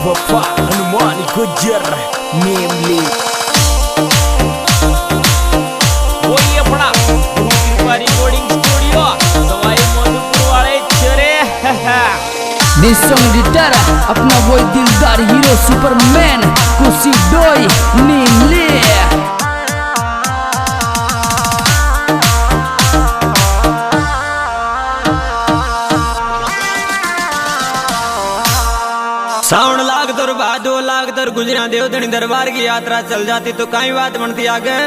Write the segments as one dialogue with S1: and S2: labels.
S1: वफा हनुमान गुजर नेमली वही अपना रिकॉर्डिंग स्टूडियो सवाई मधुपुर वाले चरे
S2: दिस सॉन्ग एडिटर अपना वो दिलदार हीरो सुपरमैन कुशी डोई नीमली
S3: सावन लाग दर भादो लाग दर गुजरा देवधनी दरबार की यात्रा चल जाती तो कई बात बनती आगे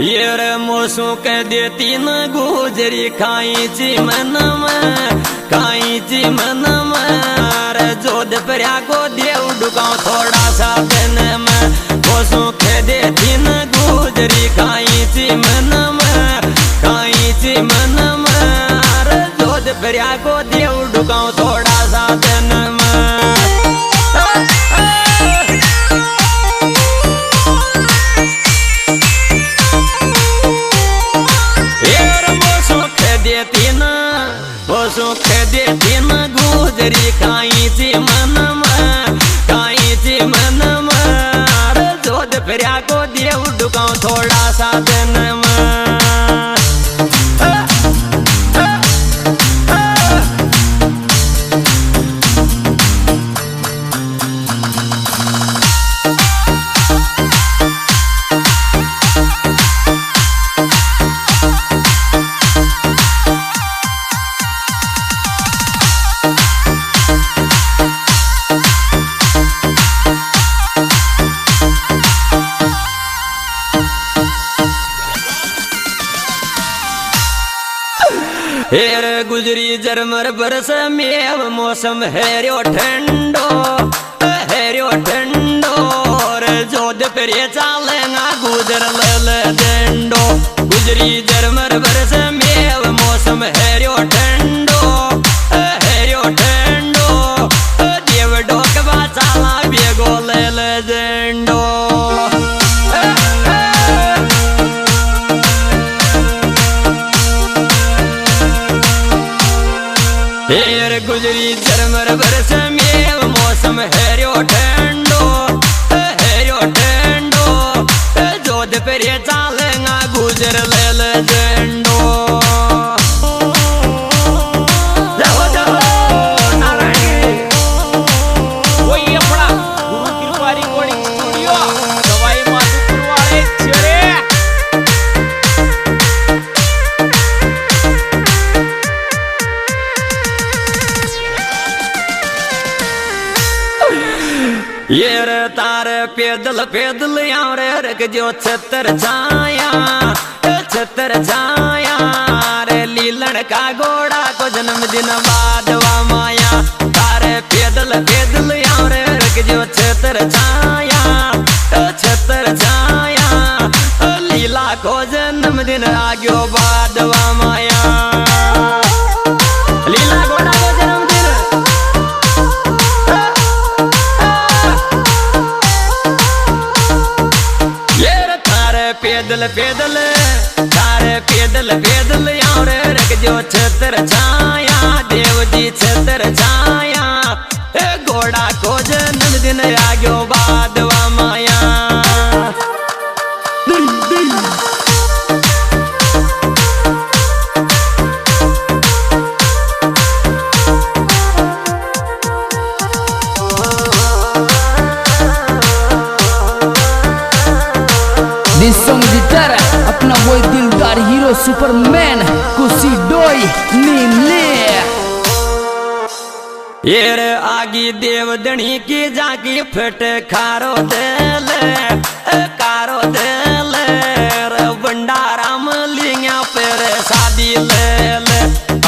S3: ये रे मोसू कह देती न गुजरी खाई ची मन में खाई ची मन में रे जोध परया को देव डुकाओ थोड़ा सा दिन में मोसू कह देती न गुजरी खाई ची मन में खाई ची मन में रे जोध परया को देव डुकाओ थोड़ा सा दिन में सुख देती न गुजरी काई ची मन में काई ची मन में जोध फिरा को देव डुकाओ थोड़ा सा दिन में हेर गुजरी जरमर बरस में मौसम हेरो ठंडो रे जोध पर चालेगा गुजर लल डंडो गुजरी जरमर बरस में मौसम हेरो ठंडो देव डोकवा चाला बेगो लल डंडो हेर गुजरी जरमर बरस में मौसम हेरो ठंडो जोध पर चालेगा गुजर लल डंडो
S1: वही अपना रिकॉर्डिंग स्टूडियो सवाई मधुपुर वाले चरे
S3: ये रे तारे पैदल पैदल यहाँ रे रख जो छतर छाया रे लीलन का घोड़ा को जन्मदिन बाद वा माया तारे पैदल पैदल यहाँ रे रख जो छतर छाया लीला को जन्मदिन आग्यो बाद वा माया लीला घोड़ा को जन्मदिन पैदल पैदल यहाँ रे रख जो छतर छाया देव जी छतर छाया घोड़ा को जन्मदिन आग्यो बाद वा माया
S2: दिस सॉन्ग एडिटर अपना वो दिलदार हीरो सुपरमैन कुशी डोई नीमली
S3: ये रे आगी देवधनी की जाकी फट खारो दिल रे भंडाराम लिंगा पर शादी ले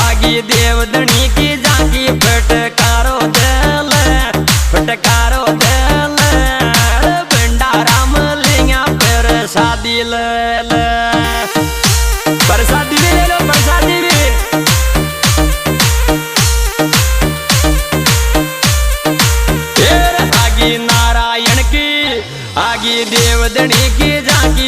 S3: आगी देवधनी की जाकी फट खारो दिल भंडाराम लिंगा पर शादी ले प्रसादी ले लो प्रसादी भी आगी नारायण की आगी देवधनी की जाकी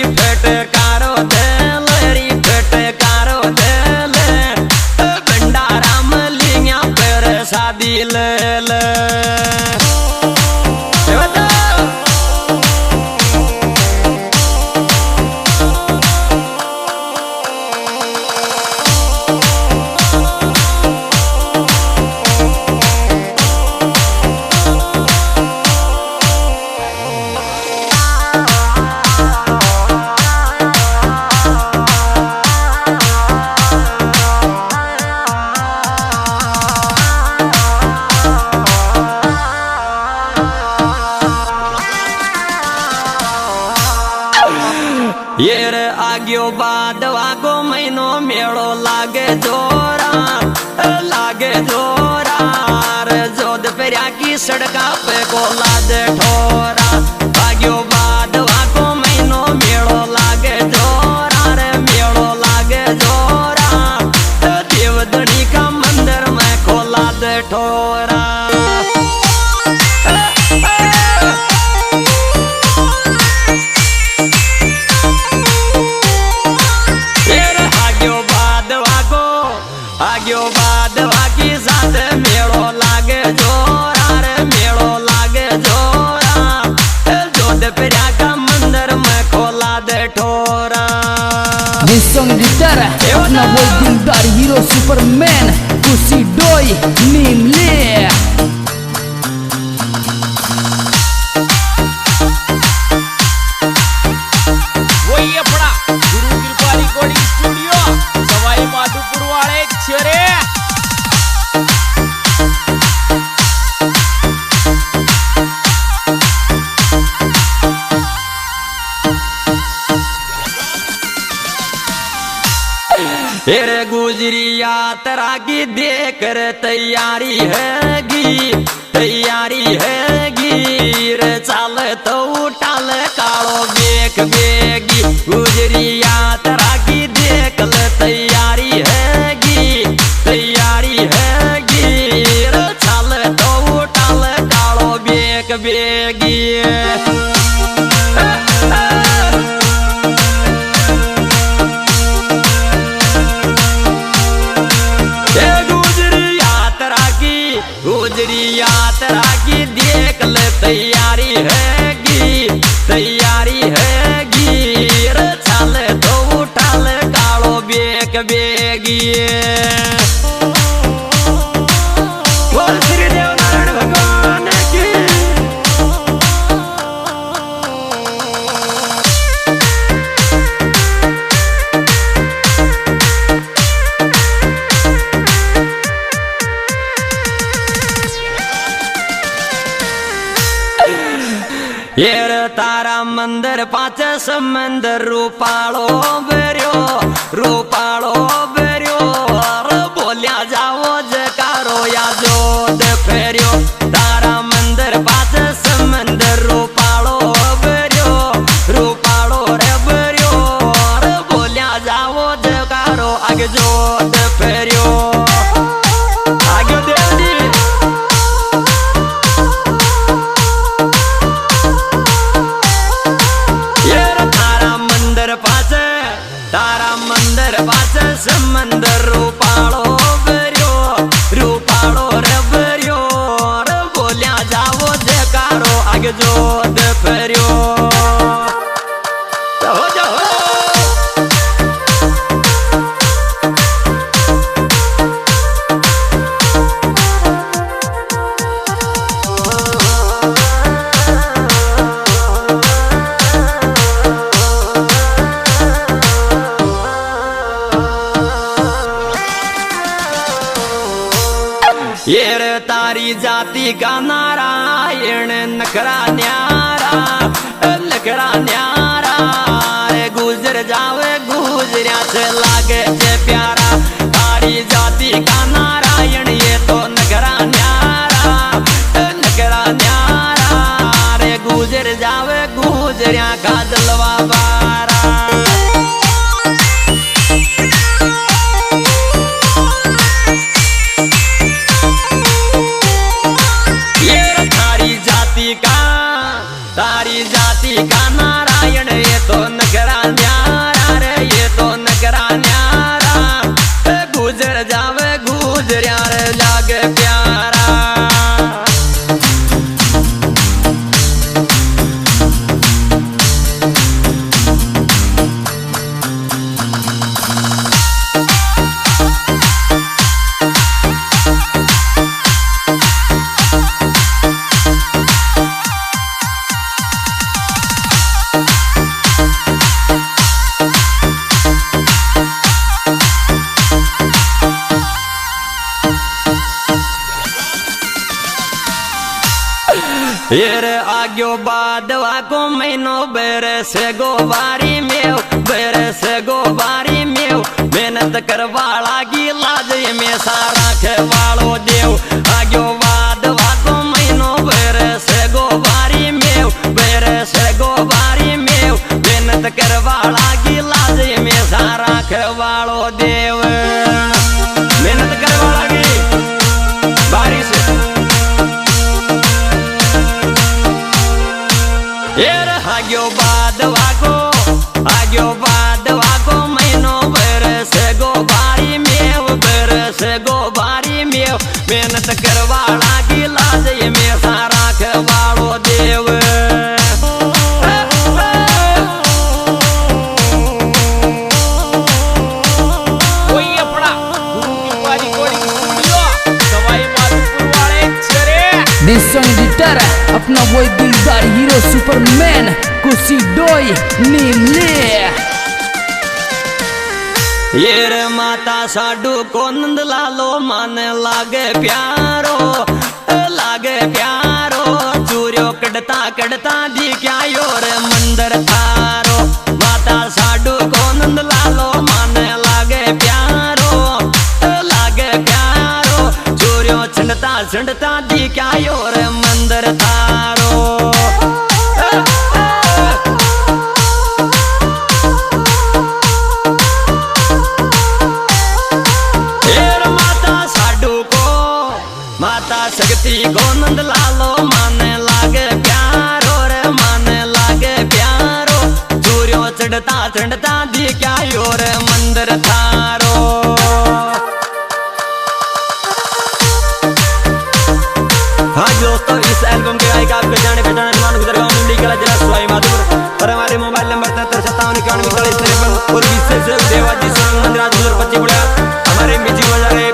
S3: भाग्यो बादवा को महीनो मेड़ो लागे जोरा रे जोध पेरिया की सड़का पे को लाद ठोरा भाग्यो बादवा को महीनो मेड़ो लागे जोरा रे मेड़ो लागे जोरा देवधनी का मंदिर में खोला दे ठोरा आग्यो बादवा की साथ मेड़ो लागे जोरा रे मेड़ो लागे जोरा जोध पेरिया का मंदिर में खोला दे ठोरा
S2: This song editor अपना वो दिलदार हीरो सुपरमैन कुसी डोई नीम ले
S1: वही अपना गुरु कृपा रिकॉर्डिंग स्टूडियो सवाई माधोपुर वाले छेरे
S3: तेरे गुजरी यात्रा की देख रे तैयारी हैगी रे चाल तो उठाल कालो बेक बेगी गुजरी यात्रा की देख ले तैयारी हैगी रे चाल तो उठाल कालो बेक बेगी गुजरी यात्रा की देख ले तैयारी हैगी रे छाल तो उठाल कालो बेक बेगी बोल श्री देव नारायण भगवान की येर तारा मंदिर पाच समंदर रूपालो बेरियो बोलिया जाओ जकारो या जोद फेरियो तारा मंदिर पाच समंदर रूपालो रे बेरियो बोलिया जाओ जकारो आगे जोद फेरियो आगे देवनी समंदर रूपालो रे बेरियो रे बोलिया जाओ जकारो आगे जोद फेरियो येर तारी जाति का नारायण नखरा न्यारा रे गुजर जावे गुजरिया से लागे जे प्यारा तारी जाति का नारायण ये तो नखरा न्यारा रे गुजर जावे गुजरिया का जलवा बारा तारी जाति का नारायण ये तो नगरा न्यारा रे ये तो नगरा न्यारा गुजर जावे गुजरिया रे लागे प्यारा येर आग्यो बादवा को महीनो बरस गोबारी में बरस गोबारी में मेहनत करवा लागी लाज में सारा खेवाड़ो देव आग्यो बादवा को महीनो बरस गोबारी में बरस गोबारी में मेहनत करवा लागी लाज में सारा खेवाड़ो देव मेहनत करवा लागी बारिश आग्यो बादवा को महीनो बरस गोबारी में मेहनत करवा लागी लाज में सारा खेवाड़ो देव
S1: वही अपना गुरु कृपा रिकॉर्डिंग स्टूडियो सवाई माधोपुर वाले छरे।
S2: दिस सॉन्ग एडिटर अपना वही दिलदार हीरो सुपरमैन कुशी डोई नीमले।
S3: ये रे माता साडू को नंद लालो मन लागे प्यारो चूरियो कड़ता कड़ता दी क्या योर मंदिर थारो माता साडू को नंद लालो मन लागे प्यारो चूरियो छंडता छंडता दी क्या योर मंदिर थारो माता शक्ति को नंद लालो माने लागे प्यारो रे माने लागे प्यारो चूरियो चढ़ता चढ़ता दी क्या योर मंदिर थारो हाँ दोस्तों इस एल्बम के गायक आपके जाने पहचाने अनुमान गुजरगांव नीमली कला जिला सवाई माधोपुर और हमारे मोबाइल नंबर 775791 और 20 से देवाजी सोनम मंदिर 2025 हमारे म्यूजिक बजा रहे